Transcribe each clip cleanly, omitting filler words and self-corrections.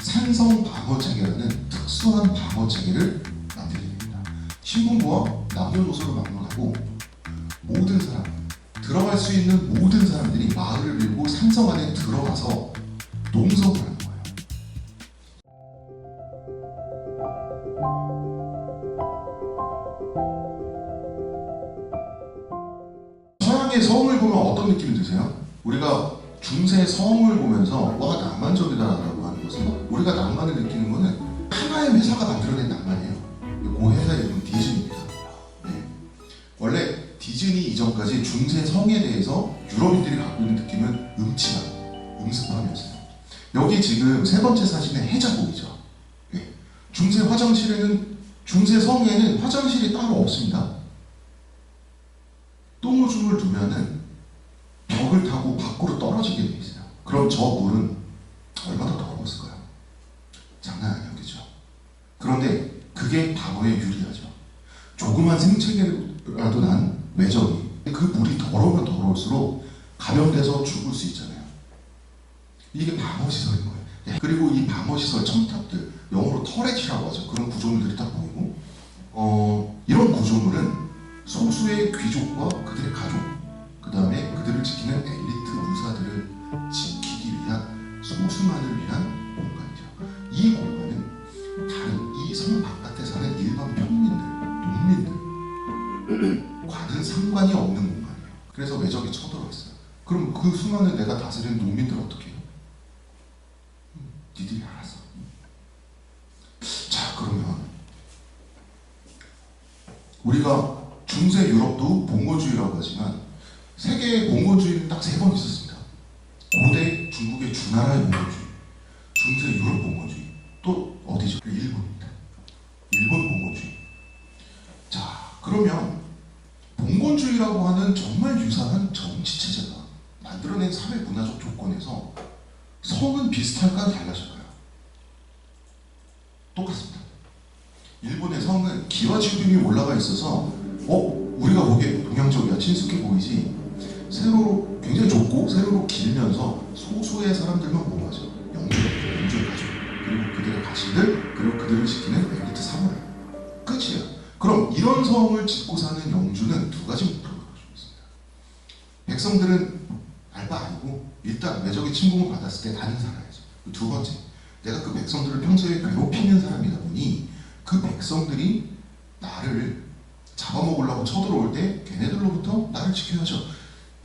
산성 방어 체계라는 특수한 방어 체계를 만들게 됩니다. 신분부와 남녀노소를 막론하고 모든 사람, 들어갈 수 있는 모든 사람들이 마을을 밀고 산성 안에 들어가서 농성을 하는 거예요. 서양의 성을 보면 어떤 느낌이 드세요? 우리가 중세 성을 보면서 와 낭만적이다라고 하는 것은 우리가 낭만을 느끼는 것은 하나의 회사가 만들어낸 낭만이에요. 그 회사의 이름 디즈니입니다. 네. 원래 디즈니 이전까지 중세 성에 대해서 유럽인들이 갖고 있는 느낌은 음습함이었어요. 여기 지금 세 번째 사진의 해자국이죠. 네. 중세 성에는 화장실이 따로 없습니다. 똥오줌을 두면은 벽을 타고 밖으로 떨어지게 돼 있어요. 그럼 저 물은 얼마나 더러웠을까요? 장난 아니었겠죠. 그런데 그게 방어에 유리하죠. 조그만 생채기라도 난 외적이 그 물이 더러우면 더러울수록 감염돼서 죽을 수 있잖아요. 이게 방어시설인 거예요. 그리고 이 방어시설 첨탑들, 영어로 터렛이라고 하죠. 그런 구조물들이 딱 보이고 이런 구조물은 소수의 귀족과 그들의 가족, 그 다음에 그들을 지키는 엘리트 무사들을 지키기 위한 소수만을 위한 공간이죠. 이 공간은 다른 이 성 바깥에 사는 일반 평민들, 농민들과는 상관이 없는 공간이에요. 그래서 외적이 쳐들어왔어요. 그럼 그 수많은 내가 다스리는 농민들 어떻게 해요? 니들이 알아서. 자, 그러면 우리가 중세 유럽도 봉건주의라고 하지만 세계의 봉건주의는 딱 3번 있었습니다. 고대 중국의 주나라의 봉건주의, 중세 유럽 봉건주의, 또 어디죠? 일본입니다. 일본 봉건주의. 자, 그러면 봉건주의라고 하는 정말 유사한 정치체제가 만들어낸 사회 문화적 조건에서 성은 비슷할까요? 달라질까요? 똑같습니다. 일본의 성은 기와지우빔이 올라가 있어서 우리가 보기에 동양적이야, 친숙해 보이지 세로로 굉장히 좁고 세로로 길면서 소수의 사람들만 보호하죠. 영주의 가족, 그리고 그들의 가신들, 그리고 그들을 지키는 엘리트 사무라이. 끝이에요. 그럼 이런 성을 짓고 사는 영주는 두 가지 목표를 가지고 있습니다. 백성들은 알 바 아니고 일단 외적의 침공을 받았을 때 나는 살아야죠. 두 번째, 내가 그 백성들을 평소에 괴롭히는 사람이다 보니 그 백성들이 나를 잡아먹으려고 쳐들어올 때 걔네들로부터 나를 지켜야죠.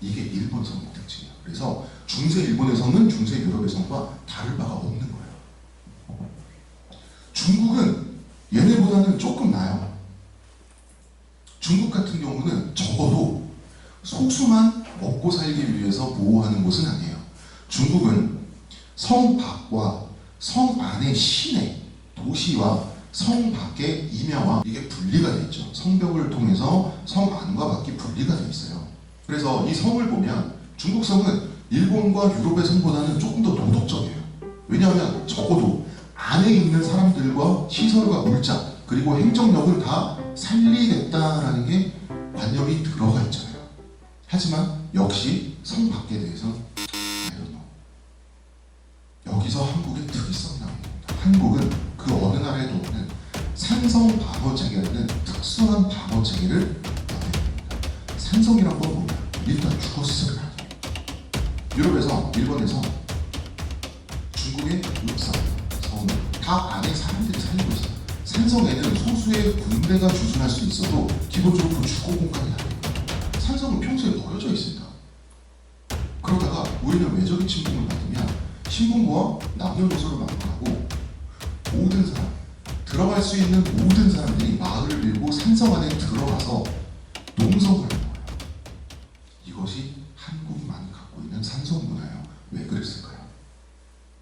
이게 일본 성의 특징이에요. 그래서 중세 일본의 성은 중세 유럽의 성과 다를 바가 없는 거예요. 중국은 얘네보다는 조금 나아요. 중국 같은 경우는 적어도 소수만 먹고 살기 위해서 보호하는 곳은 아니에요. 중국은 성 밖과 성 안의 시내, 도시와 성 밖의 임야와 이게 분리가 되어 있죠. 성벽을 통해서 성 안과 밖이 분리가 되어 있어요. 그래서 이 성을 보면 중국 성은 일본과 유럽의 성보다는 조금 더 도덕적이에요. 왜냐하면 적어도 안에 있는 사람들과 시설과 물자 그리고 행정력을 다 살리겠다라는 게 관념이 들어가 있잖아요. 하지만 역시 성 밖에 대해서는 I don't know. 여기서 한국의 특이성이 나옵니다. 한국은 그 어느 나라에도 없는 산성 방어 체계라는 특수한 방어 체계를 만듭니다. 산성이란 건 뭐냐? 일단 주거 시설을 하죠. 유럽에서, 일본에서 중국의 육사, 성은 다 안에 사람들이 살고 있어요. 산성에는 소수의 군대가 주둔할 수 있어도 기본적으로 그 주거 공간이 아니에요. 산성은 평소에 버려져 있습니다. 그러다가 우리는 외적인 침공을 받으면 신분부와 남녀노소를 막론하고 모든 사람, 들어갈 수 있는 모든 사람들이 마을을 밀고 산성 안에 들어가서 농성을 하는 거예요. 이것이 한국만 갖고 있는 산성 문화예요. 왜 그랬을까요?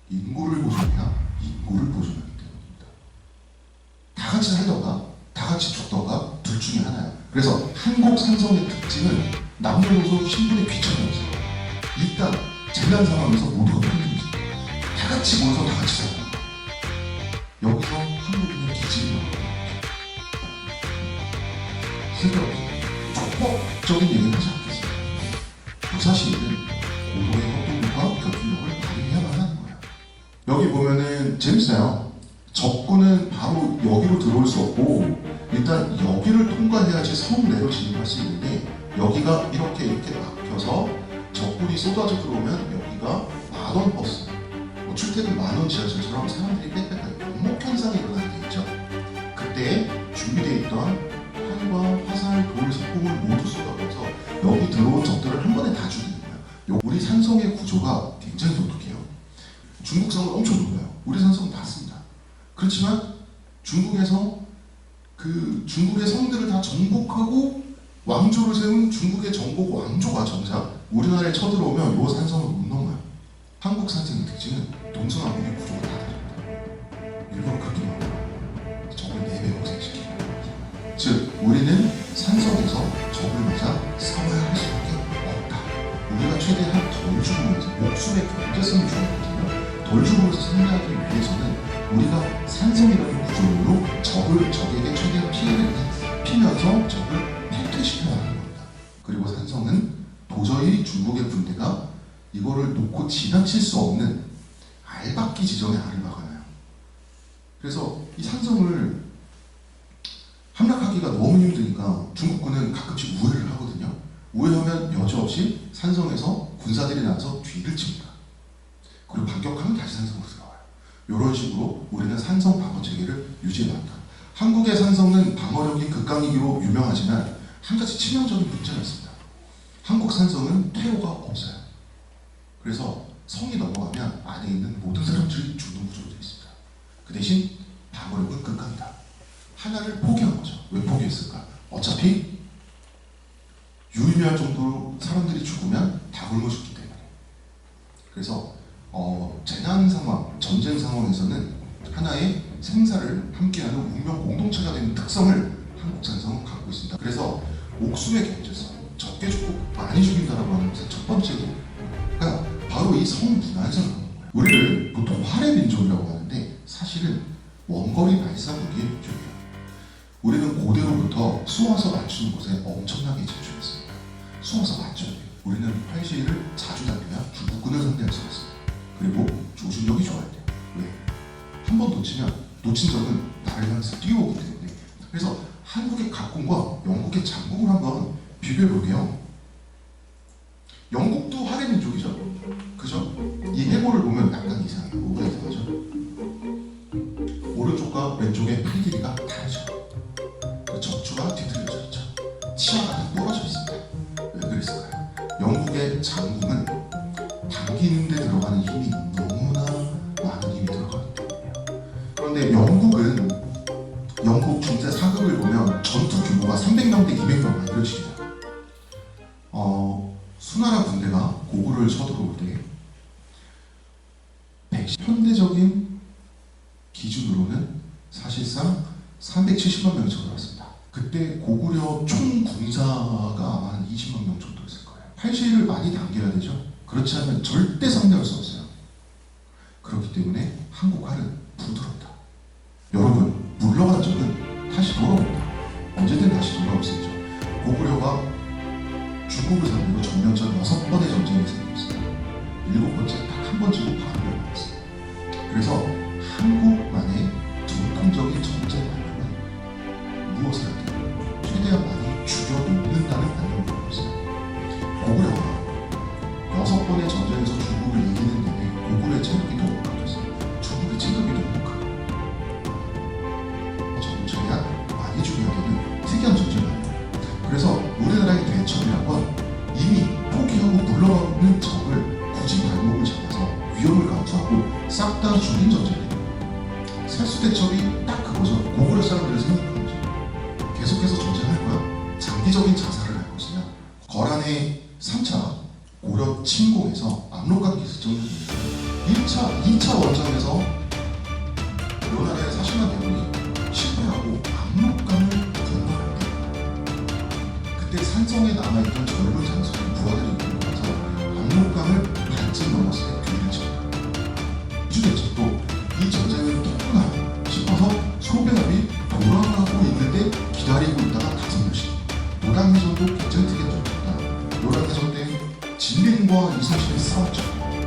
인구를 보존해야 인구를 보존하기 때문입니다. 다 같이 살다가 다 같이 죽다가 둘 중에 하나예요. 그래서 한국 산성의 특징은 남녀노소 신분의 귀천이 없어요. 일단 재난 상황에서 모두가 평등이죠. 다 같이 모여서 다 같이 살아요. 여기서 한국인의 기질이 나옵니다. 쓸데없이 촉법적인 얘기를 하지 않겠습니다. 무사시에는 고도의 협동력과 결집력을 발휘해야만 하는 거예요. 여기 보면은 재밌어요. 적군은 바로 여기로 들어올 수 없고 일단 여기를 통과해야지 성 내로 진입할 수 있는데 여기가 이렇게 막혀서 적군이 쏟아져 들어오면 여기가 만원 버스, 뭐 출퇴근 만원 지하철처럼 사람들이 빽빽하게 병목 현상이 일어나게 되겠죠. 그때 준비되어 있던 활과 화살, 돌, 석궁을 모두 쏟아부어서 여기 들어온 적들을 한 번에 다 죽이는 거예요. 우리 산성의 구조가 굉장히 독특해요. 중국 성은 엄청 높아요. 우리 산성은 낮습니다. 그렇지만 중국에서 그 중국의 성들을 다 정복하고 왕조를 세운 중국의 정복 왕조가 정작 우리나라에 쳐들어오면 이 산성을 못 넘어요. 한국 산성의 특징은 동서남북의 구조가 다 다릅니다. 일부러 그렇게 만들어요. 적을 4배 고생시키는 거예요. 즉 우리는 산성에서 적을 맞아 싸워야 할 수밖에 없다. 우리가 최대한 덜 죽으면서 목숨의 경제성이 중요하거든요. 덜 죽으면서 승리하기 위해서는 우리가 산성이라는 구조로 적에게 최대한 피해를 입히면서 적을 패퇴시켜야 하는 겁니다. 그리고 산성은 도저히 중국의 군대가 이거를 놓고 지나칠 수 없는 알박기 지점에 알을 박아놔요. 그래서 이 산성을 함락하기가 너무 힘드니까 중국군은 가끔씩 우회를 하거든요. 우회하면 여지없이 산성에서 군사들이 나서 뒤를 칩니다. 그리고 반격하면 다시 산성으로 들어와요. 이런 식으로 우리는 산성 방어 체계를 유지해왔다. 한국의 산성은 방어력이 극강이기로 유명하지만 한 가지 치명적인 문제가 있습니다. 한국 산성은 퇴로가 없어요. 그래서 성이 넘어가면 안에 있는 모든 사람들이 죽는 구조로 되어 있습니다. 그 대신 방어력은 극강이다. 하나를 포기한 거죠. 왜 포기했을까? 어차피 유의미할 정도로 사람들이 죽으면 다 굶어 죽기 때문에. 그래서 재난 상황, 전쟁 상황에서는 하나의 생사를 함께하는 운명 공동체가 되는 특성을 한국 산성은 갖고 있습니다. 그래서 목숨의 경제성, 적게 죽고 많이 죽인다라고 하는 것은 첫 번째가 바로 이 성문화에서 나오는 거예요. 우리를 보통 활의 민족이라고 하는데 사실은 원거리 발사무기의 민족이에요. 우리는 고대로부터 쏘아서 맞추는 것에 엄청나게 집중했습니다. 쏘아서 맞춰야 돼요. 우리는 활시위를 자주 다녀야 중국군을 상대할 수가 있습니다. 그리고 조준력이 좋아야 돼요. 왜? 한 번 놓친 적은 나를 향해서 뛰어오기 때문에. 그래서 한국의 각군과 영국의 장군을 한번 비교해 볼게요. 영국도 활의 민족이죠. 그죠? 이 해골을 보면 약간 이상해요. 뭐가 이상하죠? 오른쪽과 왼쪽의 팔 길이가 다르죠. 척추가 뒤틀려져 있죠. 치아가 다 부러져 있습니다. 왜 그랬을까요? 영국의 장군은 당기는 데 들어가는 힘이 너무나 많은 힘이 들어가기 때문이에요. 그런데 영국 중세 사극을 보면 전투 규모가 300명 대 200명 이렇습니다. 수나라 군대가 고구려를 쳐들어올 때 현대적인 기준으로는 사실상 370만 명이 쳐들어왔습니다. 그때 고구려 총 군사가 아마 한 20만 명 정도였을 거예요. 활시위를 많이 당겨야 되죠. 그렇지 않으면 절대 상대할 수 없어요. 그렇기 때문에 한국 활은 부드럽다. 여러분, 물러간 적은 다시 돌아옵니다. 언제든 다시 돌아올 수 있죠. 고구려가 중국을 상대로 전면전 6번의 전쟁이 생겼습니다. 7번째 딱 한 번 지고 바로 받았습니다. 그래서 한국만의 전통적인 전쟁 관념은 무엇을 하든 최대한 많이 죽여놓는다는 관념을 갖고 있어요. 고구려가 6번의 전쟁에서 중국을 이기는 데에 고구려의 체력이 너무 강했어요. 중국의 체력이 너무 크고 전쟁에 많이 죽여야 되는 특이한 전쟁이에요. 그래서 우리나라의 대첩이라고 이미 포기하고 물러가는 적을 굳이 발목을 잡아서 위험을 감수하고 싹 다 죽인 전쟁이에요. 살수대첩이 딱 그거죠. 고구려 사람들을 생각하는 거죠. 계속해서 전쟁할 거야? 장기적인 자살을 할 것이냐? 거란의 3차 고려 침공에서 압록강 기습전을 2차 원전에서 요나라의 40만 대군이 실패하고 압록강을 건너갈 때 그때 산성에 남아있던 젊은 장수들이 부하들이 이끌고 가서 압록강을 반쯤 넘었을 때 뒤를 칩니다. 주대첩도 이 전쟁을 떴구나 싶어서 소배합이 돌아가고 있는데 기다리고 있다가 다섯 명씩. 노량해전도 굉장히 특이한 전투입니다. 노량해전 때 진린과 이순신이 싸웠죠.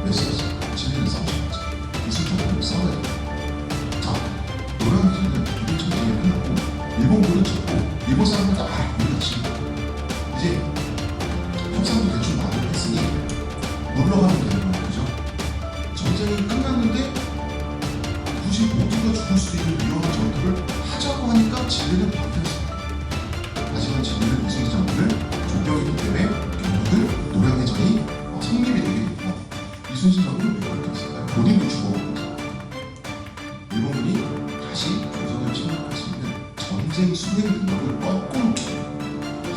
왜 싸웠을까? 진린은 싸우지 않았죠. 이순신은 싸워야 돼요. 자, 노량진은 독일 전쟁이 끝나고 일본군은 졌고 일본 사람들 다 우리가 지금 이제 협상도 대충 마무리했으니 물러가면 되는 거예요. 그죠? 전쟁이 끝났는데 굳이 모두가 죽을 수 있는 위험한 전투를 하자고 하니까 진리는 바뀌었어요. 하지만 진리는 이순신 장군을 존경했기 때문에 결국은 노량해전이 성립이 되게 됩니다. 이순신 장군은 왜 그렇게 했을까요? 본인도 죽어갑니다. 일본군이 다시 조선을 침략할 수 있는 전쟁 수행 능력을 꺾어놓기,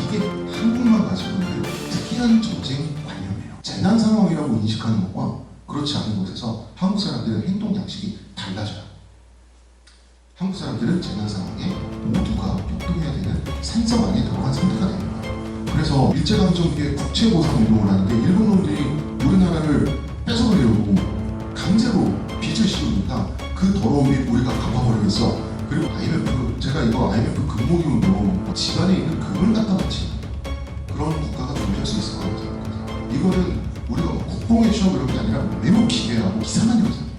이게 한국만 가지고 있는 특이한 전쟁 관념이에요. 재난 상황이라고 인식하는 것과 그렇지 않은 곳에서 한국 사람들은 행동 양식이 달라져요. 한국 사람들은 재난 상황에 모두가 협동해야 되는 산성 안에 들어간 상태가 됩니다. 그래서 일제강점기에 국채보상 운동을 하는데 일본 놈들이 우리나라를 뺏어버리려고 강제로 빚을 씌우니까 그 더러움이 우리가 갚아버리겠어. 그리고 IMF, 제가 이거 IMF 금모기운동 집안에 있는 금을 갖다 바치는 그런 국가가 존재할 수 있을 거라고 생각합니다. 이거는 우리가 국뽕에 쉬어 그런 게 아니라 매우 기괴하고 이상한 현상이에요.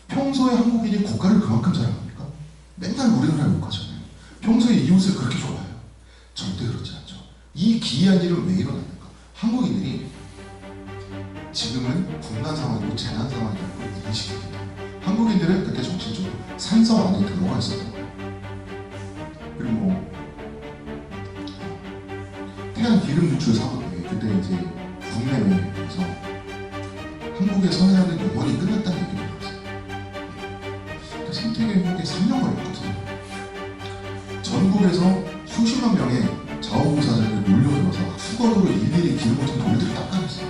평소에 한국인이 국가를 그만큼 사랑합니까? 맨날 우리나라 욕하잖아요. 평소에 이웃을 그렇게 좋아해요. 절대 그렇지 않죠. 이 기이한 일은 왜 일어났는가? 한국인들이 지금은 국난 상황이고 재난 상황이라는 걸 인식합니다. 한국인들은 그때 정신적으로 산성 안에 들어가 있었던 거예요. 그리고 뭐 태양 기름 누출 사고 때 그때 이제 국내에서 한국의 서해안은 영원히 끝났다는 얘기를 들었어요. 생태계 회복에 3년 걸렸거든요. 전국에서 수십만 명의 자원봉사자들을 몰려들어서 수건으로 일일이 기름 묻은 돌들을 닦아냈어요.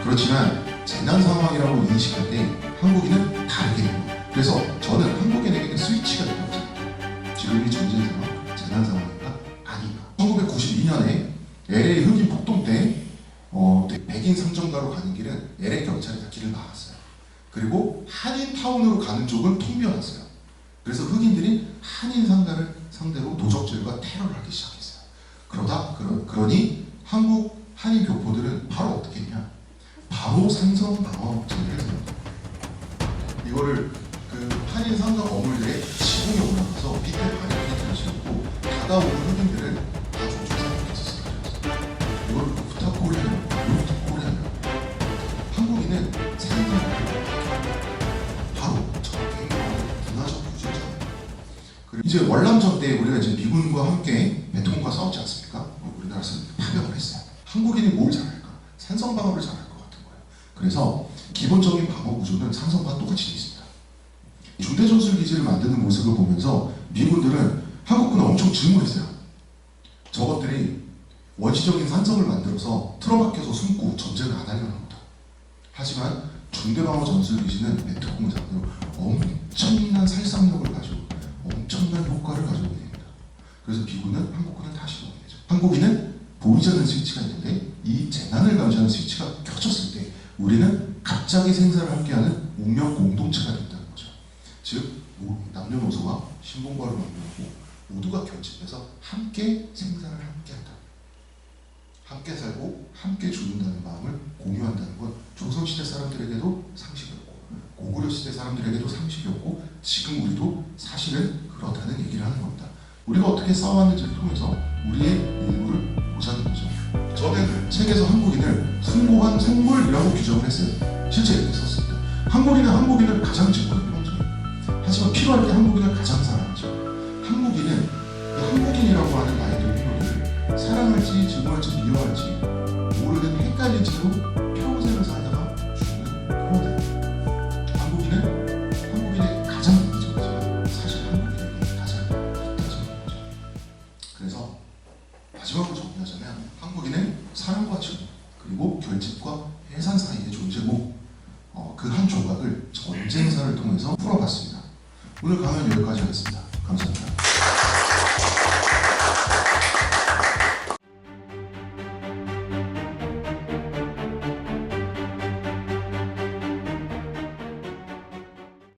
그렇지만 재난 상황이라고 인식할 때 한국인은 다르게 해요. 그래서 저는 한국인에게는 스위치가 된다고 생각해요. 지금이 전쟁 상황, 재난 상황인가? 아닌가. 1992년에 LA 흑인 폭동 때 백인 상점가로 가는 길은 LA 경찰이 다 길을 막았어요. 그리고 한인타운으로 가는 쪽은 텅 비어놨어요. 그래서 흑인들이 한인 상가를 상대로 도적질과 테러를 하기 시작했어요. 그러니 한국 한인 교포들은 바로 어떻게 했냐? 바로 산성 방어 전례를 세웁니다. 이거를 그 한인 상가 어물들의 지붕에 올라가서 밑에 바리케이트를 씌우고 다가오는 흑인들을 다 조종사격했었어요. 이걸 부탁코리아는 한국인은 산성을 바로 적의 문화적 유전자입니다. 그리고 이제 월남전 때 우리가 이제 미군과 함께 베트콩과 싸웠지 않습니까? 우리나라에서 파병을 했어요. 한국인이 뭘 잘할까? 산성 방어를 잘할 것 같은 거예요. 그래서 기본적인 방어 구조는 산성과 똑같이 되어 있습니다. 중대전술기지를 만드는 모습을 보면서 미군들은 한국군을 엄청 증오했어요. 저것들이 원시적인 산성을 만들어서 틀어박혀서 숨고 전쟁을 안 하려는 겁니다. 하지만 중대방어 전술기지는 베트콩을 상대로 엄청난 살상력을 가지고 엄청난 효과를 가져오게 됩니다. 그래서 미군은 한국군을 다시 보게 되죠. 한국인은 보이지 않는 스위치가 있는데 이 재난을 감시하는 스위치가 켜졌을 때 우리는 갑자기 생사를 함께하는 운명 공동체가 된다는 거죠. 즉 남녀노소가 신분과를 만나고 모두가 결집해서 함께 생사를 함께한다. 함께 살고 함께 죽는다는 마음을 공유한다는 건 조선시대 사람들에게도 상식이었고 고구려 시대 사람들에게도 상식이었고 지금 우리도 사실은 그렇다는 얘기를 하는 겁니다. 우리가 어떻게 싸워왔는지를 통해서 우리의 일부를 보자는 거죠. 저는 책에서 한국인을 숭고한 생물이라고 규정을 했어요. 실제 이렇게 썼습니다. 한국인은 한국인을 가장 증오하는 원정이에요. 하지만 필요할 때 한국인을 가장 사랑하죠. 한국인은 한국인이라고 하는 나이들 필요를 사랑할지 증오할지 미워할지 모르는 헷갈린 채로 평생을 살다가 죽는 그런 아이. 한국인의 가장 이기적이지만 사실 한국인에게 가장 이타적인 거죠. 그래서 마지막으로 정리하자면 한국인은 사랑과 증오 그리고 결집과 해산 사이의 존재고 그 한 조각을 전쟁사를 통해서 풀어봤습니다. 오늘 강연 여기까지 하겠습니다. 감사합니다.